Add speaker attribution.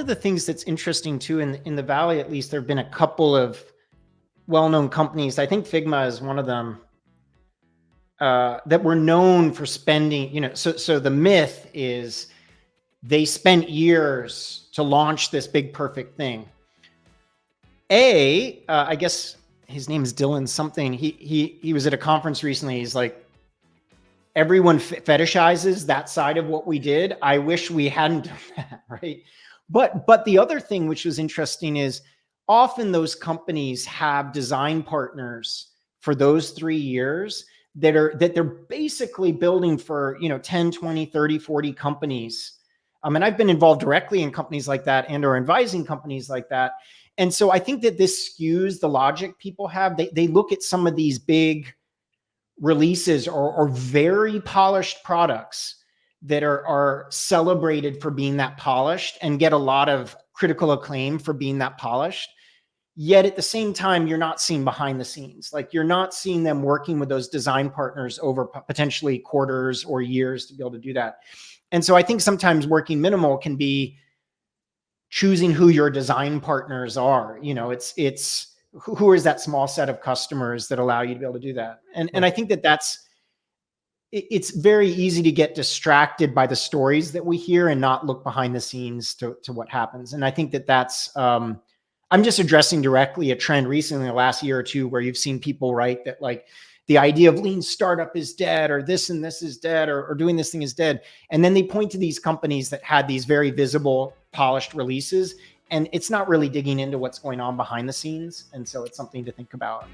Speaker 1: of the things that's interesting too, in the Valley, at least, there have been a couple of well-known companies. I think Figma is one of them, that were known for spending, so the myth is they spent years to launch this big, perfect thing. I guess his name is Dylan something. He was at a conference recently. He's like, everyone fetishizes that side of what we did. I wish we hadn't done that, right? But the other thing which was interesting is often those companies have design partners for those 3 years that they're basically building for 10, 20, 30, 40 companies. And I've been involved directly in companies like that and or advising companies like that. And so I think that this skews the logic people have. They look at some of these big releases or very polished products that are celebrated for being that polished and get a lot of critical acclaim for being that polished. Yet at the same time, you're not seeing behind the scenes. Like, you're not seeing them working with those design partners over potentially quarters or years to be able to do that. And so I think sometimes working minimal can be choosing who your design partners are. It's who is that small set of customers that allow you to be able to do that. And I think it's very easy to get distracted by the stories that we hear and not look behind the scenes to what happens. And I think that's, I'm just addressing directly a trend recently in the last year or two where you've seen people write that, like, the idea of lean startup is dead, or this and this is dead, or doing this thing is dead. And then they point to these companies that had these very visible, polished releases, and it's not really digging into what's going on behind the scenes. And so it's something to think about.